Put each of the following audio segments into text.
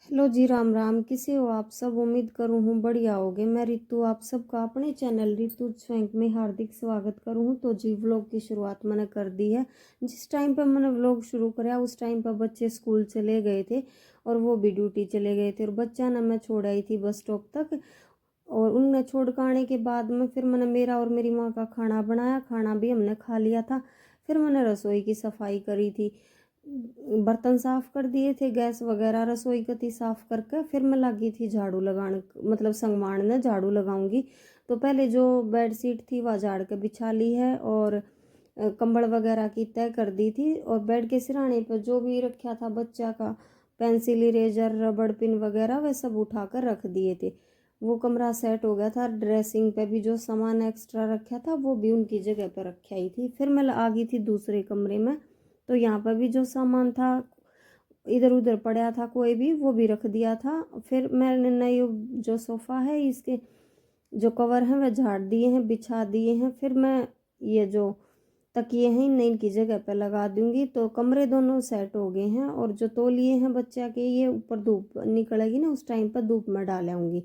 Hello जी, राम राम। किसे हो आप सब? उम्मीद करूँ हूँ बढ़िया होगे। मैं रितु आप सबका अपने चैनल रितु स्वैंक में हार्दिक स्वागत करूँ हूँ। तो जी, व्लॉग की शुरुआत मैंने कर दी है। जिस टाइम पर मैंने व्लॉग शुरू कराया उस टाइम पर बच्चे स्कूल चले गए थे और वो भी ड्यूटी चले गए थे, और बच्चा ना मैं छोड़ आई थी बस स्टॉप तक। और उनने छोड़ कर आने के बाद में फिर मैंने मेरा और मेरी माँ का खाना बनाया, खाना भी हमने खा लिया था। फिर मैंने रसोई की सफाई करी थी, बर्तन साफ कर दिए थे, गैस वगैरह रसोई कती साफ करके फिर मैं लगी थी झाड़ू लगाने, मतलब संगवारने झाड़ू लगाऊंगी। तो पहले जो बेड शीट थी वह झाड़ के बिछा ली है, और कंबल वगैरह की तय कर दी थी। और बेड के सिरहाने पर जो भी रखा था बच्चा का पेंसिल, इरेजर, रबड़ पिन वगैरह वह सब उठा कर रख दिए थे। वो कमरा सेट हो गया था। ड्रेसिंग पे भी जो सामान एक्स्ट्रा रखा था वो भी उनकी जगह पर रखा ही थी। फिर मैं आ गई थी दूसरे कमरे में। तो यहाँ पर भी जो सामान था इधर उधर पड़ा था कोई भी, वो भी रख दिया था। फिर मैंने नए जो सोफ़ा है इसके जो कवर हैं वह झाड़ दिए हैं, बिछा दिए हैं। फिर मैं ये जो तकिए हैं इन्हें इनकी जगह पे लगा दूंगी। तो कमरे दोनों सेट हो गए हैं, और जो तौलिए हैं बच्चा के ये ऊपर धूप निकलेगी ना उस टाइम पर धूप में डाल आऊँगी।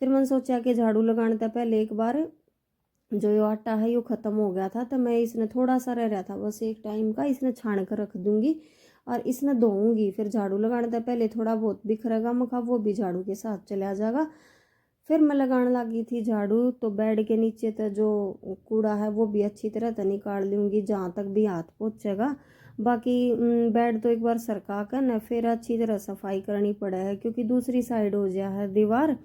फिर मैंने सोचा कि झाड़ू लगाने से पहले एक बार जो ये आटा है ये ख़त्म हो गया था, तो मैं इसने थोड़ा सा रह रहा था बस एक टाइम का, इसने छान कर रख दूंगी और इसने धोऊंगी। फिर झाड़ू लगाने से पहले थोड़ा बहुत बिखरेगा मखा, वो भी झाड़ू के साथ चला जाएगा। फिर मैं लगाने लगी थी झाड़ू। तो बेड के नीचे तो जो कूड़ा है वो भी अच्छी तरह से निकाल लूँगी जहाँ तक भी हाथ पहुँचेगा। बाकी बेड तो एक बार सरका कर न फिर अच्छी तरह सफाई करनी पड़े है, क्योंकि दूसरी साइड हो गया है दीवार,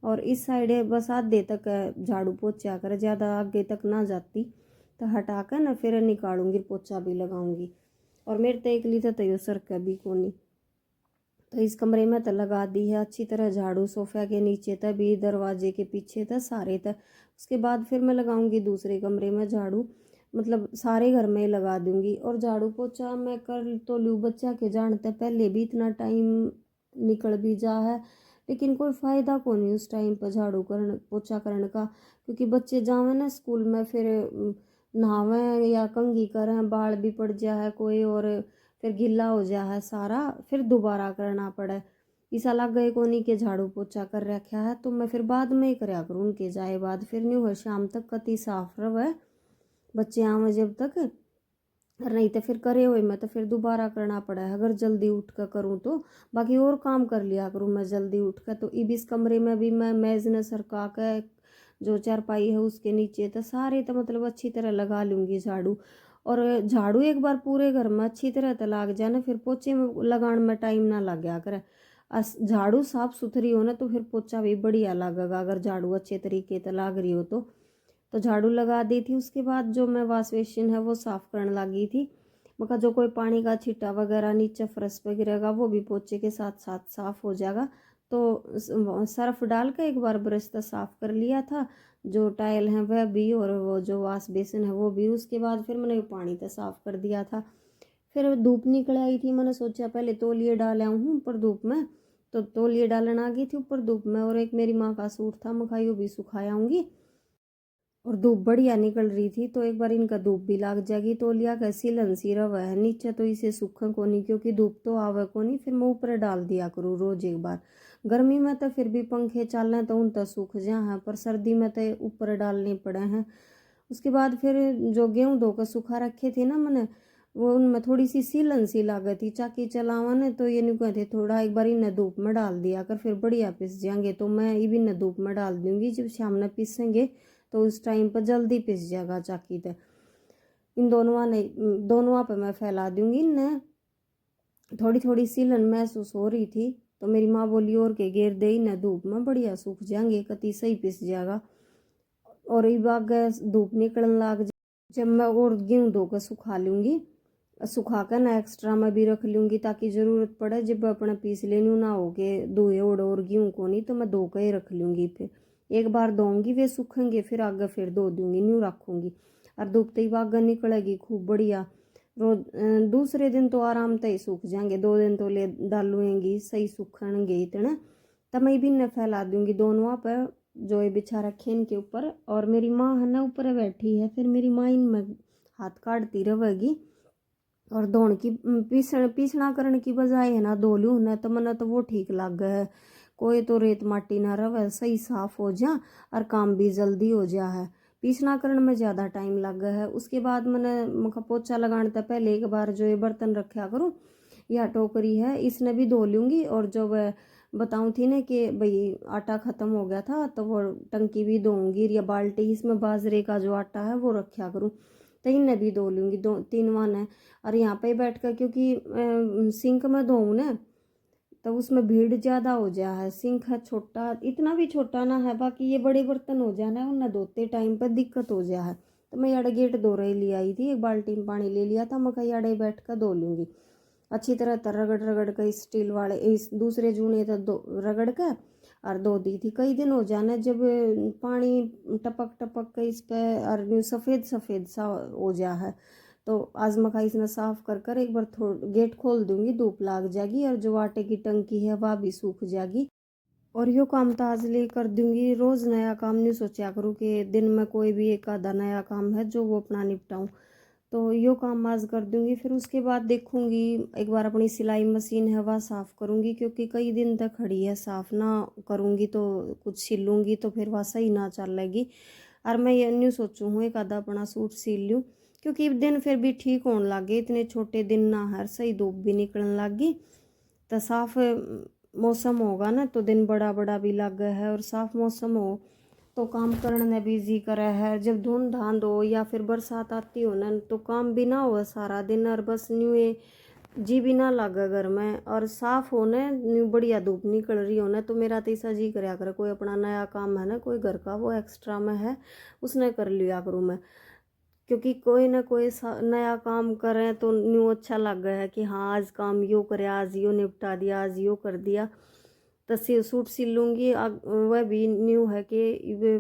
और इस साइड है बस आधे तक झाड़ू पोछा कर, ज़्यादा आगे तक ना जाती। तो हटा कर ना फिर निकालूंगी, पोछा भी लगाऊंगी। और मेरे तो एक लीटर तो यो सर भी कोनी। तो इस कमरे में तो लगा दी है अच्छी तरह झाड़ू, सोफा के नीचे तक भी, दरवाजे के पीछे तक, सारे तक। उसके बाद फिर मैं लगाऊंगी दूसरे कमरे में झाड़ू, मतलब सारे घर में लगा दूंगी। और झाड़ू पोछा मैं कर तो लूँ, बच्चा के जानते पहले भी इतना टाइम निकल भी जा है, लेकिन कोई फ़ायदा को नहीं उस टाइम पर झाड़ू करने पोछा करने का। क्योंकि बच्चे जावे ना स्कूल में फिर नहावे या कंघी करें, बाल भी पड़ जा है कोई, और फिर गिल्ला हो जा है सारा, फिर दोबारा करना पड़े। इस अलग गए कोनी के झाड़ू पोछा कर रखा है, तो मैं फिर बाद में ही करया करूँ उनके जाए बाद। फिर नहीं हो शाम तक कति साफ रहे बच्चे आवे जब तक, नहीं तो फिर करे हुए मैं तो फिर दोबारा करना पड़ा है अगर जल्दी उठ कर करूँ तो। बाकी और काम कर लिया करूँ मैं जल्दी उठ कर। तो इस कमरे में भी मैं मेज ने सरका कर जो चारपाई है उसके नीचे तो सारे तो मतलब अच्छी तरह लगा लूँगी झाड़ू। और झाड़ू एक बार पूरे घर में अच्छी तरह तो लाग जाए ना, फिर पोछे में लगाने में टाइम ना लग गया करे। झाड़ू साफ सुथरी हो ना तो फिर पोछा भी बढ़िया लगेगा, अगर झाड़ू अच्छे तरीके से लाग रही हो तो झाड़ू लगा दी थी। उसके बाद जो मैं वॉश बेसिन है वो साफ़ करने लगी थी। मगर जो कोई पानी का छिट्टा वगैरह नीचे फर्श पे गिरेगा वो भी पोछे के साथ साथ साफ़ हो जाएगा। तो सर्फ डाल के एक बार ब्रश से साफ़ कर लिया था, जो टाइल है वह भी और वो जो वॉश बेसिन है वो भी। उसके बाद फिर मैंने पानी से साफ़ कर दिया था। फिर धूप निकल आई थी, मैंने सोचा पहले तौलिए डाल आऊँ हूँ ऊपर धूप में। तो तौलिए डालने आ गई थी ऊपर धूप में, और एक मेरी माँ का सूट था मखाई वो भी सुखाया आऊँगी। और धूप बढ़िया निकल रही थी तो एक बार इनका धूप भी लाग जाएगी। तो लिया कैसी लंसी रवा है नीचे, तो इसे सूखा कोनी क्योंकि धूप तो आवे कोनी। फिर मैं ऊपर डाल दिया करूँ रोज एक बार। गर्मी में तो फिर भी पंखे चल रहे तो उन तो सूख जा हैं, पर सर्दी में तो ऊपर डालने पड़े हैं। उसके बाद फिर जो गेहूँ धोकर सूखा रखे थे ना मैंने, वो उनमें थोड़ी सी सीलन सी लागत थी चाकी चलावा ने, तो ये नहीं कहते थोड़ा एक बार इन्हें धूप में डाल दिया कर फिर बढ़िया पिस जाएंगे। तो मैं ये भी इन्हें धूप में डाल दूंगी, जब शाम में पीसेंगे तो उस टाइम पर जल्दी पिस जाएगा चाकी तक। इन दोनों ने दोनों पे मैं फैला दूंगी इन्हें। थोड़ी थोड़ी सीलन महसूस हो रही थी तो मेरी माँ बोली और के घेर दे इन्हें धूप में, बढ़िया सूख जाएंगे कति सही पिस जाएगा। और ये बाग धूप निकलने लग जब मैं और गेहूँ धोकर सुखा लूँगी, सुखा कर ना एक्स्ट्रा में भी रख लूँगी ताकि ज़रूरत पड़े जब अपना पीस लेनी ना हो के धोए ओढ़ और गेहूँ को नहीं, तो मैं धो कर ही रख लूँगी। फिर एक बार धोऊंगी वे सूखेंगे फिर आगे फिर धो दूँगी, न्यू रखूँगी। और धूप ही बाग निकलेगी खूब बढ़िया। रोज दूसरे दिन तो आराम से ही सूख जाएंगे, 2 दिन तो ले डालूंगी सही सूखेंगे इतने। तब मैं भी न फैला दूँगी दोनों पर जो ये बिछा रखे इनके ऊपर। और मेरी माँ है ना ऊपर बैठी है, फिर मेरी माँ इनमें हाथ काटती रहेगी। और धोण की पीसना करने की बजाय है ना धो लूँ ना, तो मना तो वो ठीक लग है। कोई तो रेत माटी ना रहे, सही साफ हो जा और काम भी जल्दी हो जा है। पीसना करने में ज़्यादा टाइम लग है। उसके बाद मैंने मखा पोछा लगाने से पहले एक बार जो ये बर्तन रखा करूँ, यह टोकरी है इसने भी धो लूँगी। और जो वह बताऊँ थी ना कि भाई आटा ख़त्म हो गया था, तो वो टंकी भी धोऊंगी, या बाल्टी इसमें बाजरे का जो आटा है वो रखा करूँ, तो इन्हें भी धो लूँगी। 2-3 है। और यहाँ पे बैठ कर क्योंकि सिंक में धोऊँ ना, तो उसमें भीड़ ज़्यादा हो जा है। सिंक है छोटा, इतना भी छोटा ना है, बाकी ये बड़े बर्तन हो जाना है, उन्हें धोते टाइम पर दिक्कत हो जा है। तो मैं याडे गेट धो रही ले आई थी, एक बाल्टी में पानी ले लिया था, मैं कहा याडे बैठ कर धो लूँगी अच्छी तरह। तर रगड़ रगड़ कर स्टील वाले इस दूसरे जूने तो दो रगड़ कर और धो दी थी। कई दिन हो जाना जब पानी टपक टपक के इस पे और सफ़ेद सफ़ेद सा हो जा है। तो आज मखा इसने साफ कर कर एक बार गेट खोल दूंगी, धूप लाग जाएगी और जो आटे की टंकी है वह भी सूख जाएगी। और यो काम तो आज ले कर दूंगी। रोज़ नया काम नहीं सोचा करूँ कि दिन में कोई भी एक आधा नया काम है जो वो अपना निपटाऊँ। तो यो काम आज कर दूंगी। फिर उसके बाद देखूंगी एक बार अपनी सिलाई मशीन है वह साफ़ करूंगी, क्योंकि कई दिन तक खड़ी है, साफ़ ना करूंगी तो कुछ सिलूंगी तो फिर वह सही ना चलेगी। और मैं ये न्यू सोचूँ हूँ एक आधा अपना सूट सिल लूँ, क्योंकि दिन फिर भी ठीक होने लगे। इतने छोटे दिन ना हर सही धूप भी निकलने लगी, तो साफ मौसम होगा ना तो दिन बड़ा बड़ा भी लग गया है। और साफ मौसम हो तो काम करने भी जी करे है। जब धुंध धांध हो या फिर बरसात आती हो ना, तो काम भी ना हो सारा दिन, और बस न्यू जी भी ना लगे घर में। और साफ होने न्यू बढ़िया धूप निकल रही हो ना, तो मेरा तो ऐसा जी कराया करे कोई अपना नया काम है ना कोई घर का वो एक्स्ट्रा में है उसने कर लिया करूँ मैं। क्योंकि कोई ना कोई नया काम करें तो न्यू अच्छा लग गया है कि हाँ आज काम यो करे, आज यो निपटा दिया, आज यो कर दिया। तो सूट सिल लूँगी। वह भी न्यू है कि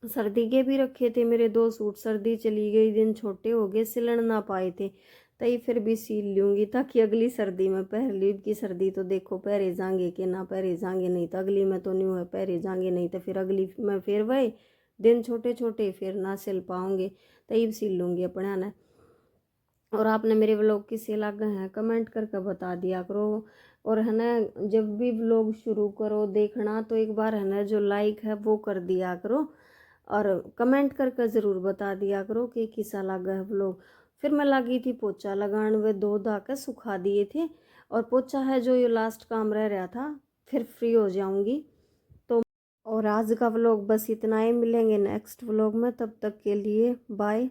सर्दी के भी रखे थे मेरे 2 सूट, सर्दी चली गई दिन छोटे हो गए सिलन ना पाए थे, तई फिर भी सिल लूँगी ताकि अगली सर्दी में पहन ली। की सर्दी तो देखो पहरे जाएंगे कि ना पहरे जाएंगे, नहीं तो अगली में तो न्यू है पहरे जाएंगे, नहीं तो फिर अगली में फिर वही दिन छोटे छोटे फिर ना सिल पाओगे, तई सिल लूँगी अपने ने। और आपने मेरे व्लॉग किसे लगे हैं कमेंट करके बता दिया करो। और है ना जब भी व्लॉग शुरू करो देखना तो एक बार है ना जो लाइक है वो कर दिया करो, और कमेंट करके ज़रूर बता दिया करो कि किसा लगा है व्लॉग। फिर मैं लगी थी पोछा लगाने, वे धो धा के सुखा दिए थे, और पोछा है जो ये लास्ट काम रह रहा था, फिर फ्री हो जाऊंगी। तो और आज का व्लॉग बस इतना ही, मिलेंगे नेक्स्ट व्लॉग में, तब तक के लिए बाय।